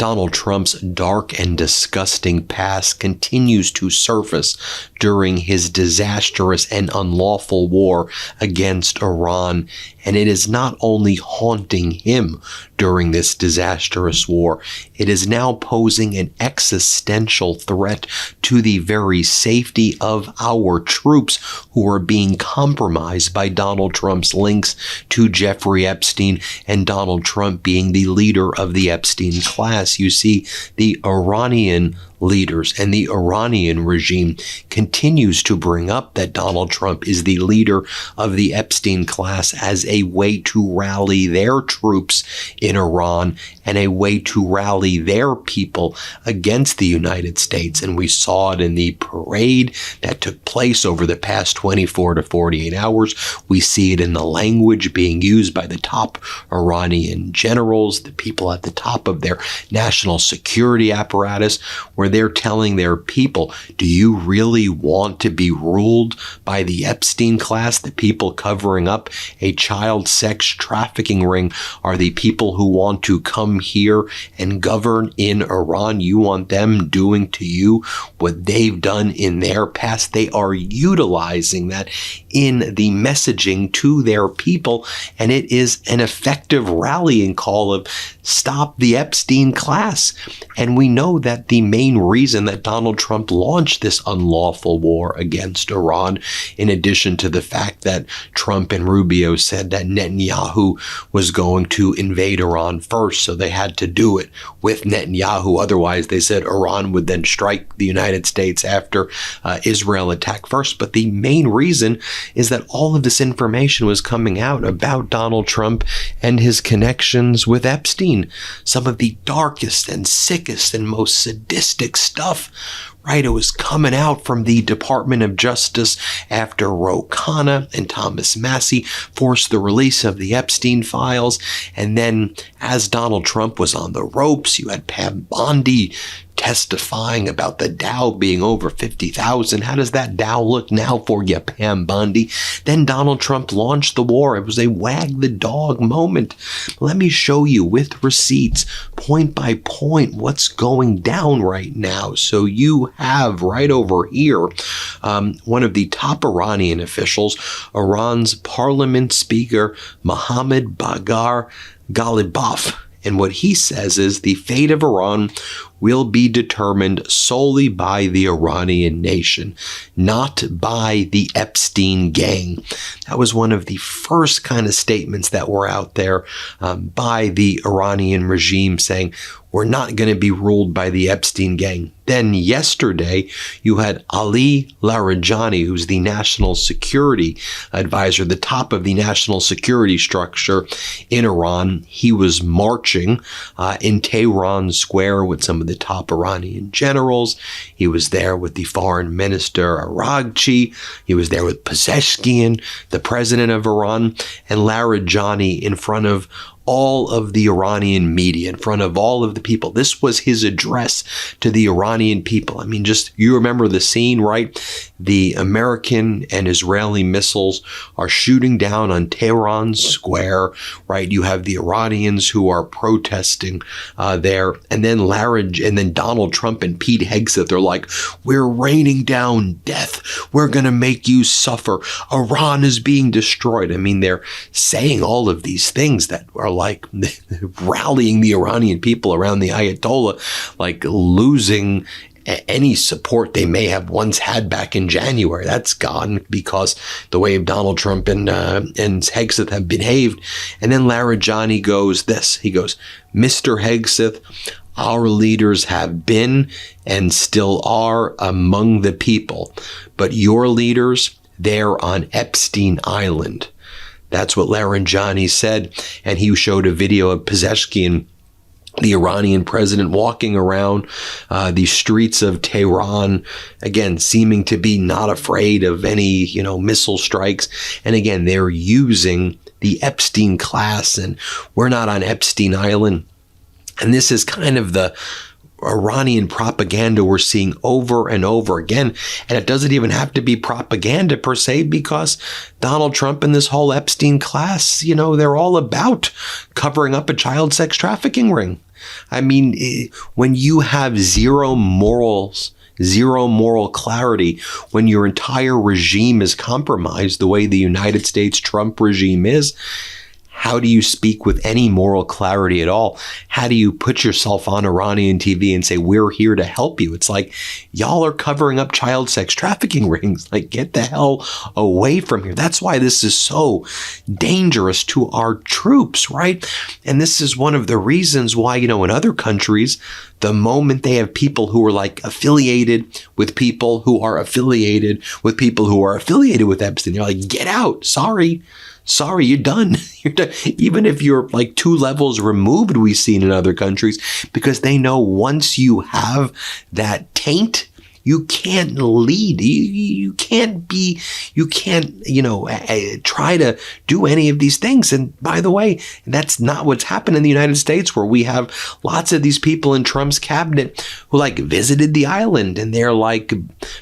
Donald Trump's dark and disgusting past continues to surface during his disastrous and unlawful war against Iran, and it is not only haunting him during this disastrous war, it is now posing an existential threat to the very safety of our troops who are being compromised by Donald Trump's links to Jeffrey Epstein and Donald Trump being the leader of the Epstein class. You see, the Iranian leaders and the Iranian regime continues to bring up that Donald Trump is the leader of the Epstein class as a way to rally their troops in Iran and a way to rally their people against the United States. And we saw it in the parade that took place over the past 24 to 48 hours. We see it in the language being used by the top Iranian generals, the people at the top of their national security apparatus, where they're telling their people, do you really want to be ruled by the Epstein class? The people covering up a child sex trafficking ring are the people who want to come here and govern in Iran. You want them doing to you what they've done in their past. They are utilizing that in the messaging to their people, and it is an effective rallying call of stop the Epstein class. And we know that the main reason that Donald Trump launched this unlawful war against Iran, in addition to the fact that Trump and Rubio said that Netanyahu was going to invade Iran first, so they had to do it with Netanyahu. Otherwise, they said Iran would then strike the United States after Israel attacked first. But the main reason is that all of this information was coming out about Donald Trump and his connections with Epstein. Some of the darkest and sickest and most sadistic stuff, right? It was coming out from the Department of Justice after Ro Khanna and Thomas Massie forced the release of the Epstein files. And then as Donald Trump was on the ropes, you had Pam Bondi testifying about the Dow being over 50,000. How does that Dow look now for you, Pam Bondi? Then Donald Trump launched the war. It was a wag the dog moment. Let me show you with receipts, point by point, what's going down right now. So you have right over here one of the top Iranian officials, Iran's parliament speaker, Mohammad Bagher Ghalibaf. And what he says is the fate of Iran will be determined solely by the Iranian nation, not by the Epstein gang. That was one of the first kind of statements that were out there by the Iranian regime saying, we're not going to be ruled by the Epstein gang. Then yesterday, you had Ali Larijani, who's the national security advisor, the top of the national security structure in Iran. He was marching in Tehran Square with some of the top Iranian generals. He was there with the foreign minister Araghchi. He was there with Pezeshkian, the president of Iran, and Larijani in front of all of the Iranian media, in front of all of the people. This was his address to the Iranian people. I mean, just, you remember the scene, right? The American and Israeli missiles are shooting down on Tehran Square, right? You have the Iranians who are protesting there. And then Donald Trump and Pete Hegseth are like, we're raining down death. We're going to make you suffer. Iran is being destroyed. I mean, they're saying all of these things that are like rallying the Iranian people around the Ayatollah, like losing any support they may have once had back in January. That's gone because the way Donald Trump and Hegseth have behaved. And then Larijani goes this. He goes, Mr. Hegseth, our leaders have been and still are among the people, but your leaders, they're on Epstein Island. That's what Larijani said, and he showed a video of Pezeshkian, the Iranian president, walking around the streets of Tehran, again, seeming to be not afraid of any, missile strikes. And again, they're using the Epstein class, and we're not on Epstein Island. And this is kind of the Iranian propaganda we're seeing over and over again. And it doesn't even have to be propaganda per se, because Donald Trump and this whole Epstein class, they're all about covering up a child sex trafficking ring. I mean, when you have zero morals, zero moral clarity, when your entire regime is compromised the way the United States Trump regime is, how do you speak with any moral clarity at all? How do you put yourself on Iranian TV and say, we're here to help you? It's like, y'all are covering up child sex trafficking rings. Like, get the hell away from here. That's why this is so dangerous to our troops, right? And this is one of the reasons why, in other countries, the moment they have people who are like affiliated with people who are affiliated with people who are affiliated with Epstein, they're like, get out. Sorry, you're done. You're done. Even if you're like 2 levels removed, we've seen in other countries, because they know once you have that taint, you can't lead. You can't try to do any of these things. And by the way, that's not what's happened in the United States, where we have lots of these people in Trump's cabinet who like visited the island and they're like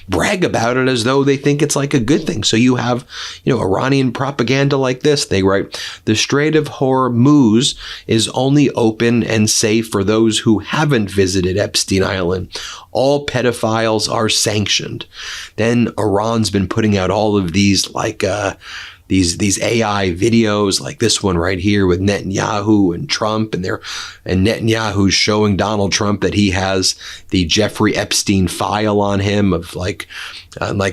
brag about it as though they think it's like a good thing. So you have, Iranian propaganda like this. They write, the Strait of Hormuz is only open and safe for those who haven't visited Epstein Island. All pedophiles are sanctioned. Then Iran's been putting out all of these like these AI videos like this one right here with Netanyahu and Trump, and Netanyahu's showing Donald Trump that he has the Jeffrey Epstein file on him of like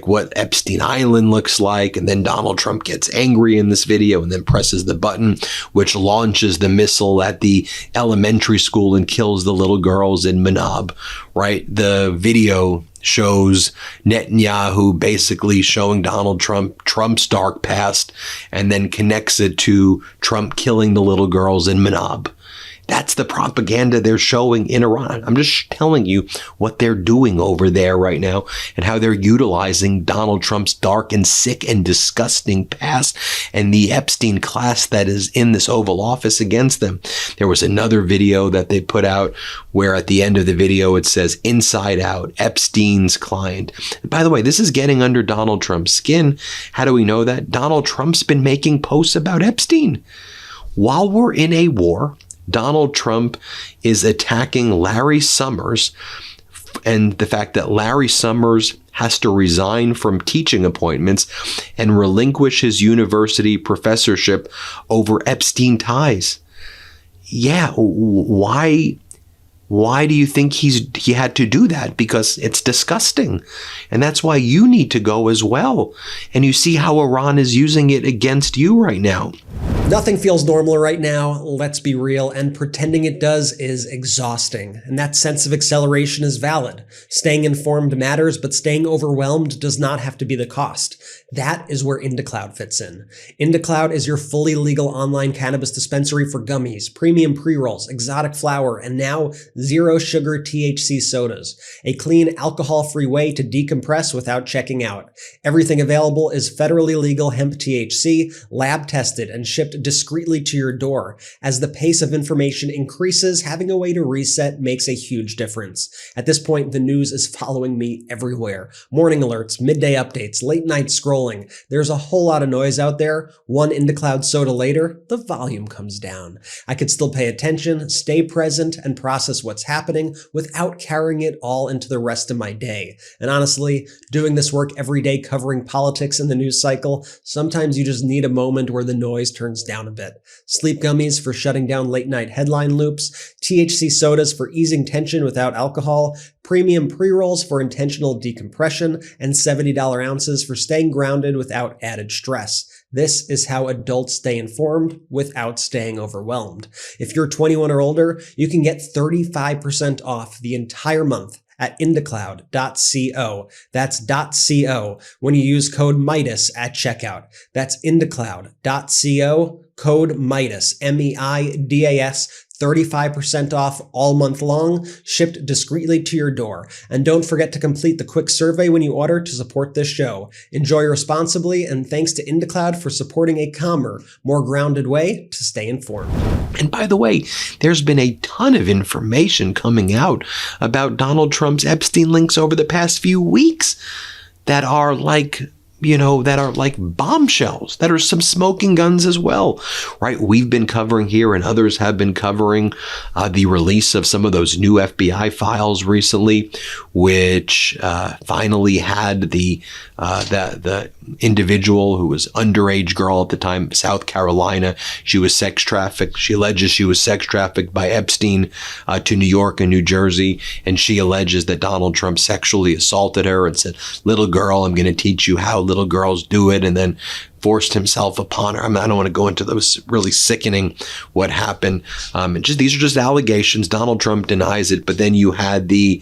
what Epstein Island looks like. And then Donald Trump gets angry in this video and then presses the button, which launches the missile at the elementary school and kills the little girls in Manab, right? The video shows Netanyahu basically showing Donald Trump Trump's dark past and then connects it to Trump killing the little girls in Manab. That's the propaganda they're showing in Iran. I'm just telling you what they're doing over there right now and how they're utilizing Donald Trump's dark and sick and disgusting past and the Epstein class that is in this Oval Office against them. There was another video that they put out where at the end of the video it says "Inside Out, Epstein's client." And by the way, this is getting under Donald Trump's skin. How do we know that? Donald Trump's been making posts about Epstein. While we're in a war, Donald Trump is attacking Larry Summers and the fact that Larry Summers has to resign from teaching appointments and relinquish his university professorship over Epstein ties. Yeah, why do you think he had to do that? Because it's disgusting. And that's why you need to go as well. And you see how Iran is using it against you right now. Nothing feels normal right now, let's be real, and pretending it does is exhausting. And that sense of acceleration is valid. Staying informed matters, but staying overwhelmed does not have to be the cost. That is where IndaCloud fits in. IndaCloud is your fully legal online cannabis dispensary for gummies, premium pre-rolls, exotic flower, and now zero sugar THC sodas. A clean, alcohol-free way to decompress without checking out. Everything available is federally legal hemp THC, lab tested, and shipped discreetly to your door. As the pace of information increases, having a way to reset makes a huge difference. At this point, the news is following me everywhere. Morning alerts, midday updates, late night scrolling. There's a whole lot of noise out there. One IndaCloud soda later, the volume comes down. I could still pay attention, stay present, and process what's happening without carrying it all into the rest of my day. And honestly, doing this work every day covering politics in the news cycle, sometimes you just need a moment where the noise turns down a bit. Sleep gummies for shutting down late night headline loops, THC sodas for easing tension without alcohol, premium pre-rolls for intentional decompression, and $70 ounces for staying grounded without added stress. This is how adults stay informed without staying overwhelmed. If you're 21 or older, you can get 35% off the entire month at indacloud.co. That's .co when you use code Meidas at checkout. That's indacloud.co, code Meidas, M-E-I-D-A-S, 35% off all month long, shipped discreetly to your door. And don't forget to complete the quick survey when you order to support this show. Enjoy responsibly, and thanks to IndaCloud for supporting a calmer, more grounded way to stay informed. And by the way, there's been a ton of information coming out about Donald Trump's Epstein links over the past few weeks that are like that are like bombshells, that are some smoking guns as well, right? We've been covering here, and others have been covering the release of some of those new FBI files recently, which finally had the individual who was underage girl at the time, South Carolina. She was sex trafficked. She alleges she was sex trafficked by Epstein to New York and New Jersey, and she alleges that Donald Trump sexually assaulted her and said, "Little girl, I'm going to teach you how little girls do it," and then forced himself upon her. I don't want to go into those really sickening what happened. These are just allegations. Donald Trump denies it. But then you had the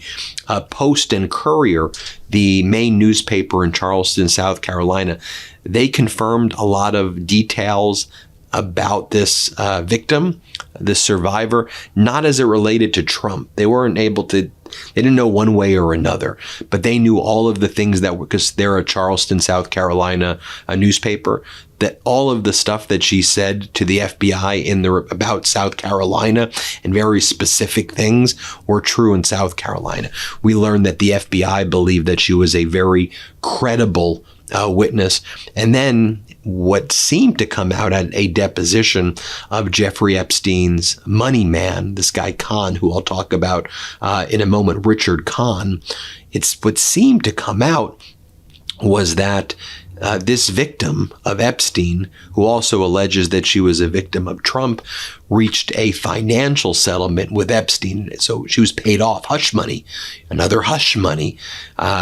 Post and Courier, the main newspaper in Charleston, South Carolina. They confirmed a lot of details about this victim, this survivor, not as it related to Trump. They didn't know one way or another, but they knew all of the things that were, because they're a Charleston, South Carolina newspaper, that all of the stuff that she said to the FBI about South Carolina and very specific things were true in South Carolina. We learned that the FBI believed that she was a very credible witness. And then what seemed to come out at a deposition of Jeffrey Epstein's money man, this guy Kahn, who I'll talk about in a moment, Richard Kahn, what seemed to come out was that this victim of Epstein, who also alleges that she was a victim of Trump, reached a financial settlement with Epstein. So she was paid off, hush money, another hush money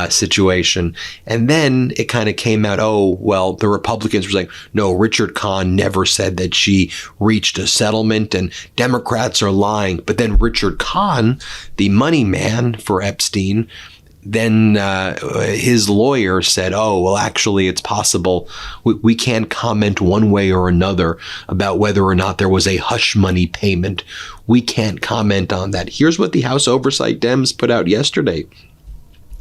situation. And then it kind of came out, the Republicans were saying, no, Richard Kahn never said that she reached a settlement, and Democrats are lying. But then Richard Kahn, the money man for Epstein, then his lawyer said, actually, it's possible. We can't comment one way or another about whether or not there was a hush money payment. We can't comment on that. Here's what the House Oversight Dems put out yesterday.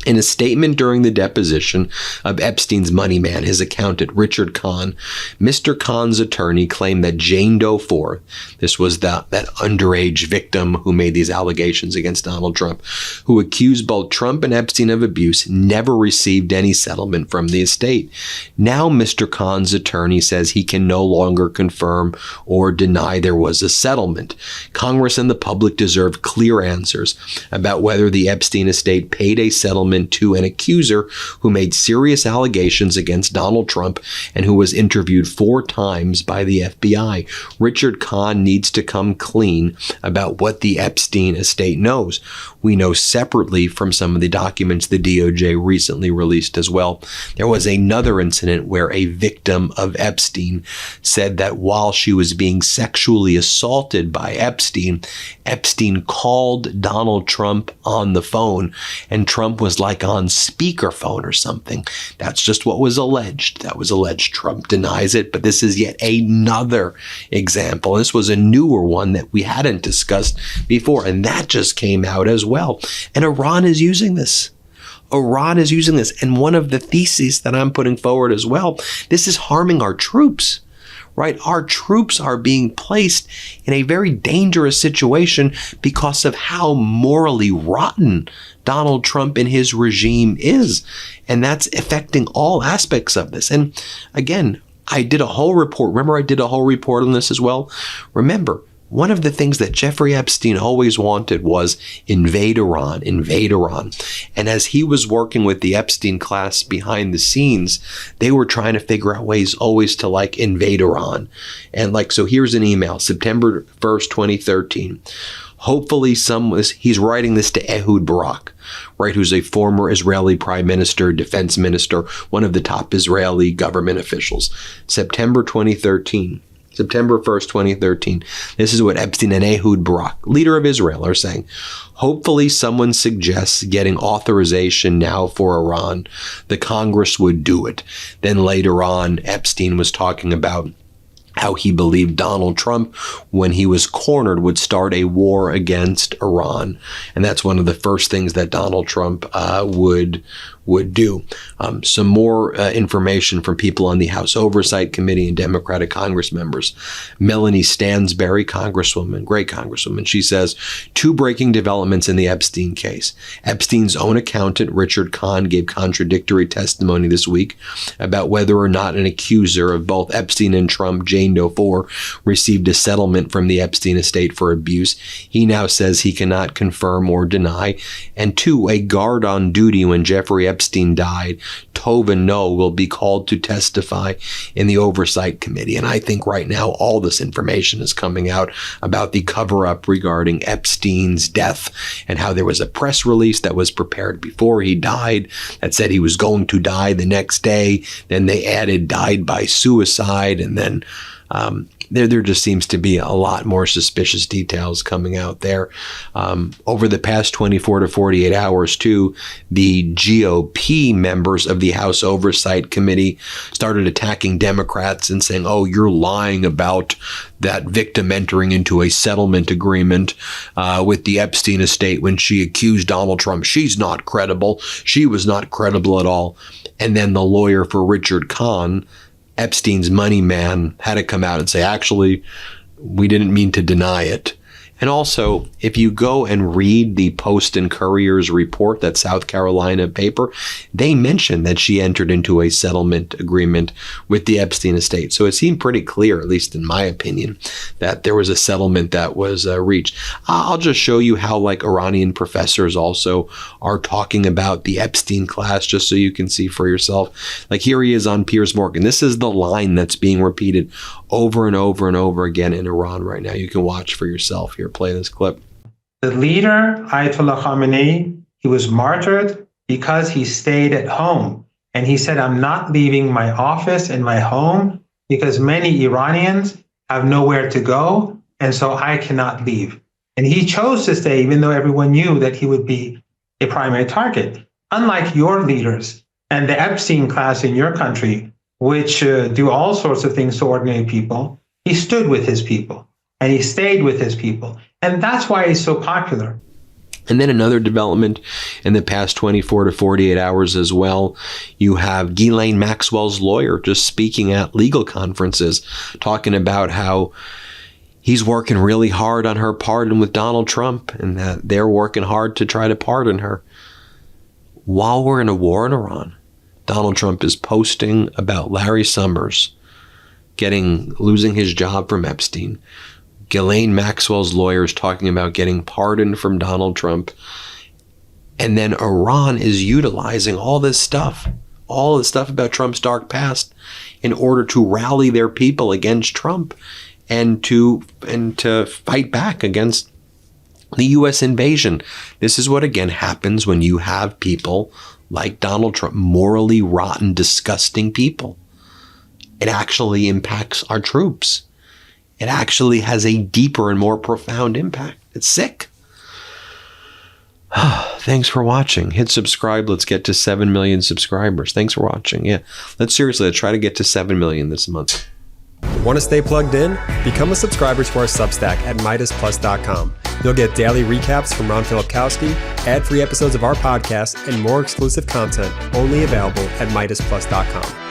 In a statement during the deposition of Epstein's money man, his accountant, Richard Kahn, Mr. Kahn's attorney claimed that Jane Doe 4, this was that underage victim who made these allegations against Donald Trump, who accused both Trump and Epstein of abuse, never received any settlement from the estate. Now Mr. Kahn's attorney says he can no longer confirm or deny there was a settlement. Congress and the public deserve clear answers about whether the Epstein estate paid a settlement to an accuser who made serious allegations against Donald Trump and who was interviewed 4 times by the FBI. Richard Kahn needs to come clean about what the Epstein estate knows. We know separately from some of the documents the DOJ recently released as well, there was another incident where a victim of Epstein said that while she was being sexually assaulted by Epstein, Epstein called Donald Trump on the phone, and Trump was like on speakerphone or something. That's just what was alleged. That was alleged. Trump denies it, but this is yet another example. This was a newer one that we hadn't discussed before, and that just came out as well. And Iran is using this. Iran is using this. And one of the theses that I'm putting forward as well, this is harming our troops. Right? Our troops are being placed in a very dangerous situation because of how morally rotten Donald Trump and his regime is. And that's affecting all aspects of this. And again, I did a whole report. Remember, I did a whole report on this as well. Remember, one of the things that Jeffrey Epstein always wanted was invade Iran, invade Iran. And as he was working with the Epstein class behind the scenes, they were trying to figure out ways always to invade Iran. And so here's an email, September 1st, 2013. Hopefully he's writing this to Ehud Barak, right, who's a former Israeli prime minister, defense minister, one of the top Israeli government officials. September 1st, 2013. This is what Epstein and Ehud Barak, leader of Israel, are saying. Hopefully someone suggests getting authorization now for Iran. The Congress would do it. Then later on, Epstein was talking about how he believed Donald Trump, when he was cornered, would start a war against Iran. And that's one of the first things that Donald Trump would do. Some more information from people on the House Oversight Committee and Democratic Congress members. Melanie Stansberry, Congresswoman, great Congresswoman, she says, 2 breaking developments in the Epstein case. Epstein's own accountant, Richard Kahn, gave contradictory testimony this week about whether or not an accuser of both Epstein and Trump, Jane Doe 4, received a settlement from the Epstein estate for abuse. He now says he cannot confirm or deny. And 2, a guard on duty when Jeffrey Epstein died, Tova No, will be called to testify in the Oversight Committee. And I think right now all this information is coming out about the cover-up regarding Epstein's death and how there was a press release that was prepared before he died that said he was going to die the next day. Then they added died by suicide, and then there just seems to be a lot more suspicious details coming out there. Over the past 24 to 48 hours, too, the GOP members of the House Oversight Committee started attacking Democrats and saying, oh, you're lying about that victim entering into a settlement agreement with the Epstein estate when she accused Donald Trump. She's not credible. She was not credible at all. And then the lawyer for Richard Kahn, Epstein's money man, had to come out and say, actually, we didn't mean to deny it. And also, if you go and read the Post and Courier's report, that South Carolina paper, they mentioned that she entered into a settlement agreement with the Epstein estate. So it seemed pretty clear, at least in my opinion, that there was a settlement that was reached. I'll just show you how Iranian professors also are talking about the Epstein class, just so you can see for yourself. Here he is on Piers Morgan. This is the line that's being repeated over and over and over again in Iran right now. You can watch for yourself. Here, play this clip. The leader, Ayatollah Khamenei, he was martyred because he stayed at home. And he said, I'm not leaving my office and my home because many Iranians have nowhere to go. And so I cannot leave. And he chose to stay, even though everyone knew that he would be a primary target. Unlike your leaders and the Epstein class in your country, which do all sorts of things to ordinary people, he stood with his people and he stayed with his people. And that's why he's so popular. And then another development in the past 24 to 48 hours as well. You have Ghislaine Maxwell's lawyer just speaking at legal conferences, talking about how he's working really hard on her pardon with Donald Trump and that they're working hard to try to pardon her. While we're in a war in Iran, Donald Trump is posting about Larry Summers losing his job from Epstein. Ghislaine Maxwell's lawyer is talking about getting pardoned from Donald Trump. And then Iran is utilizing all this stuff about Trump's dark past in order to rally their people against Trump and to fight back against the U.S. invasion. This is what, again, happens when you have people like Donald Trump, morally rotten, disgusting people. It actually impacts our troops. It actually has a deeper and more profound impact. It's sick. Thanks for watching. Hit subscribe. Let's get to 7 million subscribers. Thanks for watching. Yeah, let's try to get to 7 million this month. Want to stay plugged in? Become a subscriber to our Substack at MeidasPlus.com. You'll get daily recaps from Ron Filipkowski, ad-free episodes of our podcast, and more exclusive content only available at MeidasPlus.com.